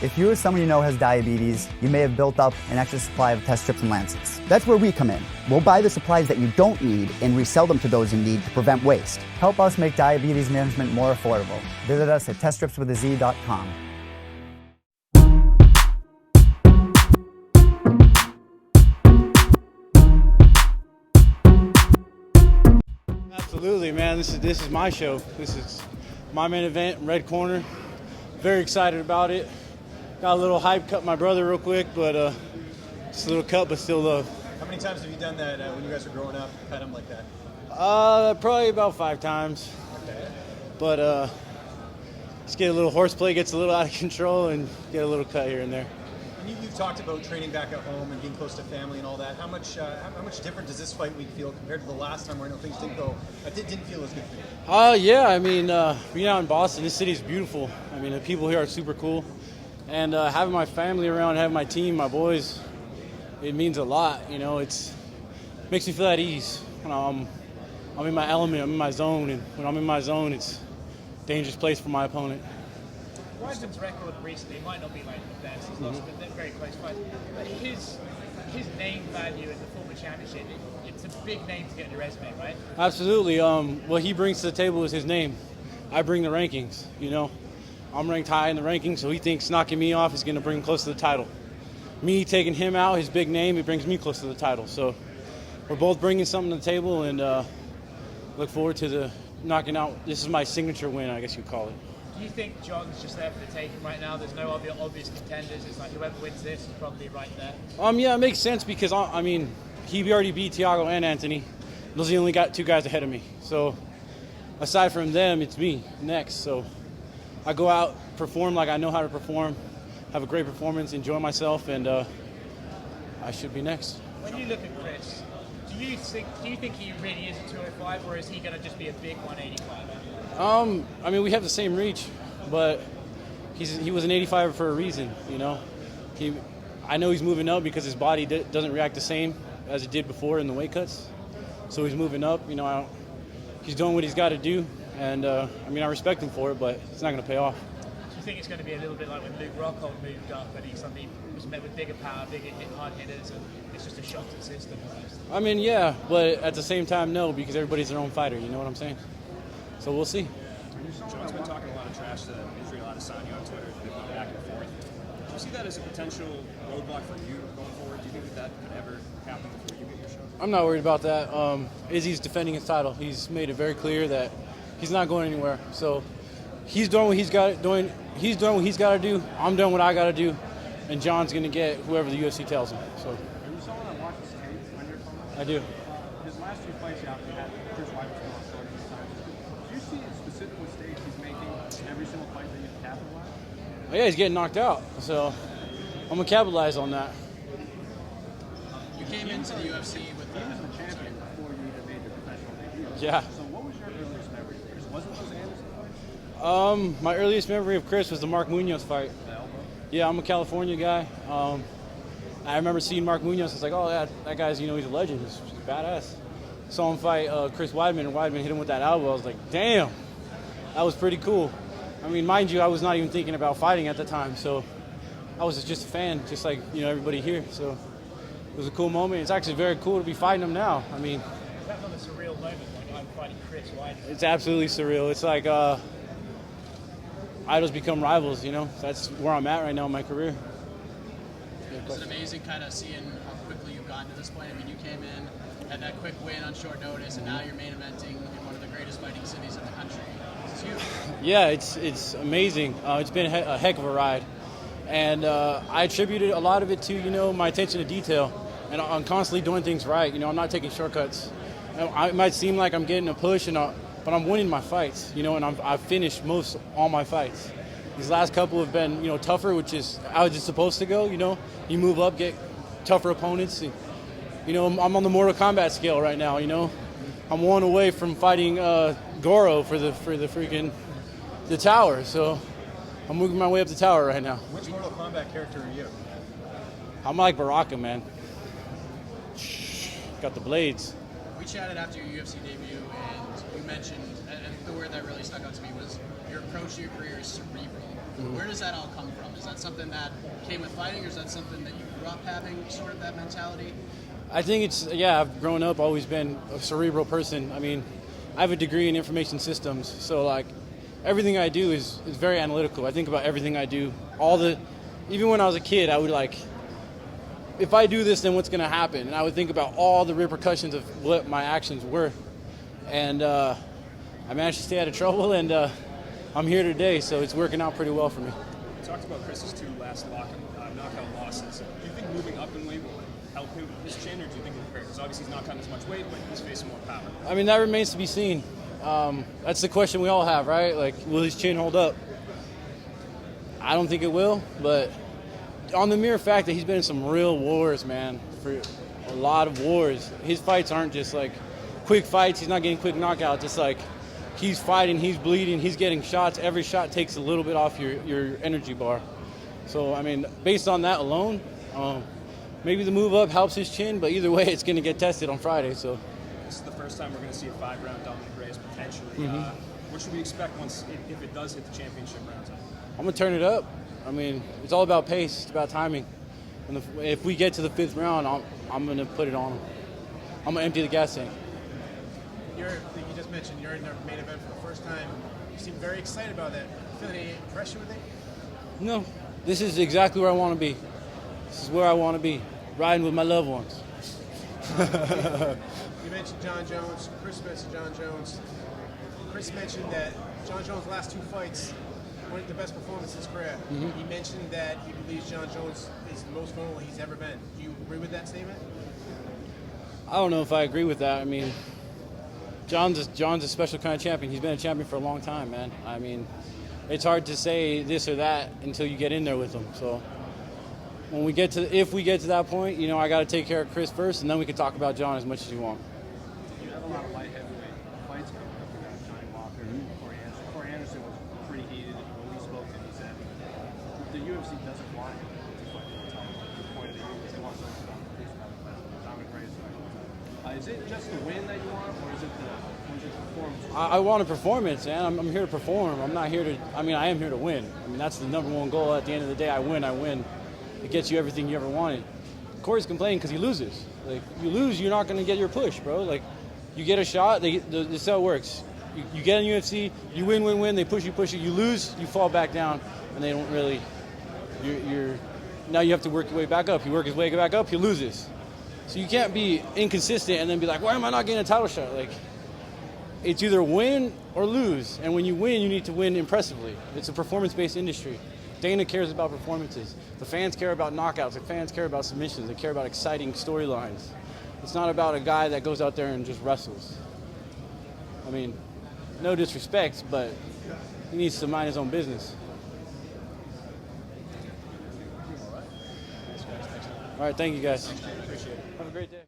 If you or someone you know has diabetes, you may have built up an extra supply of test strips and lancets. That's where we come in. We'll buy the supplies that you don't need and resell them to those in need to prevent waste. Help us make diabetes management more affordable. Visit us at teststripswithaz.com. Absolutely, man. This is my show. This is my main event, red corner. Very excited about it. Got a little hype, cut my brother real quick, but just a little cut, but still love. How many times have you done that when you guys were growing up, cut him like that? Probably about 5 times. Okay. But just get a little horseplay, gets a little out of control, and get a little cut here and there. And you've talked about training back at home and being close to family and all that. How much different does this fight week feel compared to the last time where I know things didn't feel as good for you? Yeah, I mean, being out in Boston, this city is beautiful. I mean, the people here are super cool. And having my family around, having my team, my boys, it means a lot. You know, it makes me feel at ease. When I'm in my element, I'm in my zone. And when I'm in my zone, it's a dangerous place for my opponent. Weidman's record recently might not be like the best. He's lost, but they're very close fights. But his name value in the former championship, it's a big name to get in your resume, right? Absolutely. What he brings to the table is his name. I bring the rankings. You know, I'm ranked high in the rankings, so he thinks knocking me off is going to bring him close to the title. Me taking him out, his big name, it brings me close to the title. So we're both bringing something to the table, and look forward to the knocking out. This is my signature win, I guess you'd call it. Do you think John's just there for the taking right now? There's no obvious contenders. It's like whoever wins this is probably right there. Yeah, it makes sense because I mean, he already beat Thiago and Anthony. Those are the only 2 guys ahead of me. So aside from them, it's me next. So I go out, perform like I know how to perform, have a great performance, enjoy myself, and I should be next. When you look at Chris, do you think he really is a 205, or is he going to just be a big 185? I mean, we have the same reach, but he was an 85er for a reason, you know. I know he's moving up because his body doesn't react the same as it did before in the weight cuts. So he's moving up, you know. He's doing what he's got to do, and I mean, I respect him for it, but it's not going to pay off. Do you think it's going to be a little bit like when Luke Rockhold moved up and he suddenly was met with bigger power, bigger hard hitters, and it's just a shock to the system almost? I mean, yeah, but at the same time, no, because everybody's their own fighter, you know what I'm saying? So we'll see. John's been talking a lot of trash to Israel Adesanya on Twitter. They've been back and forth. Do you see that as a potential roadblock for you going forward? Do you think that could ever happen before you get your shot? I'm not worried about that. Izzy's defending his title. He's made it very clear that he's not going anywhere. So he's doing what he's got to do. I'm doing what I got to do, and John's going to get whoever the UFC tells him. So. Are you someone that watches tape on your phone? I do. His last 2 fights out, he had Chris Weidman come out short this time. Do you see a specific mistake he's making every single fight that you capitalize? Oh, yeah, he's getting knocked out. So I'm going to capitalize on that. You came into the UFC with He was the champion before you even made your professional debut. Yeah. So what was your earliest memory of Chris? Was it those Anderson fights? My earliest memory of Chris was the Mark Munoz fight. The elbow? Yeah, I'm a California guy. I remember seeing Mark Munoz. It's like, oh, yeah, that guy's, you know, he's a legend. He's badass. Saw him fight Chris Weidman, and Weidman hit him with that elbow. I was like, damn, that was pretty cool. I mean, mind you, I was not even thinking about fighting at the time, so I was just a fan, just like, you know, everybody here. So it was a cool moment. It's actually very cool to be fighting him now. I mean, is that not a surreal moment when I'm fighting Chris Weidman? It's absolutely surreal. It's like idols become rivals, you know. That's where I'm at right now in my career. Is it amazing kind of seeing how quickly you've gotten to this point? I mean, you came in, had that quick win on short notice, and now you're main eventing in one of the greatest fighting cities in the country. It's huge. Yeah, it's amazing. It's been a heck of a ride. And I attributed a lot of it to, you know, my attention to detail. And I'm constantly doing things right. You know, I'm not taking shortcuts. It might seem like I'm getting a push, but I'm winning my fights, you know, and I've finished all my fights. These last couple have been, you know, tougher, which is how it's supposed to go, you know. You move up, get tougher opponents. And, you know, I'm on the Mortal Kombat scale right now, you know. I'm one away from fighting Goro for the freaking the tower, so I'm moving my way up the tower right now. Which Mortal Kombat character are you? I'm like Baraka, man. Got the blades. We chatted after your UFC debut, and you mentioned, and the word that really stuck out to me was your approach to your career is cerebral. Mm-hmm. Where does that all come from? Is that something that came with fighting, or is that something that you grew up having, sort of that mentality? I think it's, yeah, I've grown up, always been a cerebral person. I mean, I have a degree in information systems, so like everything I do is very analytical. I think about everything I do. Even when I was a kid, I would like, if I do this, then what's going to happen? And I would think about all the repercussions of what my actions were. And I managed to stay out of trouble, and I'm here today, so it's working out pretty well for me. You talked about Chris's 2 last knockout losses. Do you think moving up in weight will help him with his chin, or do you think it will hurt? Because obviously he's not cutting as much weight, but he's facing more power. I mean, that remains to be seen. That's the question we all have, right? Like, will his chin hold up? I don't think it will, but on the mere fact that he's been in some real wars, man, for a lot of wars. His fights aren't just like quick fights. He's not getting quick knockouts. It's like he's fighting, he's bleeding, he's getting shots. Every shot takes a little bit off your energy bar. So, I mean, based on that alone, maybe the move up helps his chin, but either way, it's going to get tested on Friday. So this is the first time we're going to see a 5-round Dominick Reyes potentially. Mm-hmm. What should we expect if it does hit the championship rounds? I'm going to turn it up. I mean, it's all about pace. It's about timing. And if we get to the 5th round, I'm going to put it on him. I'm going to empty the gas tank. You just mentioned you're in the main event for the first time. You seem very excited about that. You feel any pressure with it? No. This is exactly where I want to be. This is where I want to be, riding with my loved ones. You mentioned Jon Jones. Chris mentioned Jon Jones. Chris mentioned that Jon Jones' last 2 fights weren't the best performance in his career. Mm-hmm. He mentioned that he believes Jon Jones is the most vulnerable he's ever been. Do you agree with that statement? I don't know if I agree with that. I mean, Jon's a special kind of champion. He's been a champion for a long time, man. I mean, it's hard to say this or that until you get in there with him. So if we get to that point, you know, I got to take care of Chris first, and then we can talk about Jon as much as you want. You have a lot of light heavyweight fights coming up. You got Johnny Walker, Corey Anderson. Corey Anderson was pretty heated when we spoke to him. He said the UFC doesn't want him to fight for the title. The point of the UFC, they want something about Dominick Reyes fight. Is it just the win that you want, or is it the performance? I want a performance, man. I'm here to perform. I'm not here to. I mean, I am here to win. I mean, that's the number one goal. At the end of the day, I win. It gets you everything you ever wanted. Corey's complaining because he loses. Like, you lose, you're not going to get your push, bro. Like, you get a shot, this is how it works. You get in UFC, you win, they push you, you lose, you fall back down, and they don't really, now you have to work your way back up. You work his way back up, he loses. So you can't be inconsistent and then be like, why am I not getting a title shot? Like, it's either win or lose, and when you win, you need to win impressively. It's a performance-based industry. Dana cares about performances. The fans care about knockouts. The fans care about submissions. They care about exciting storylines. It's not about a guy that goes out there and just wrestles. I mean, no disrespect, but he needs to mind his own business. All right, thank you guys. Have a great day.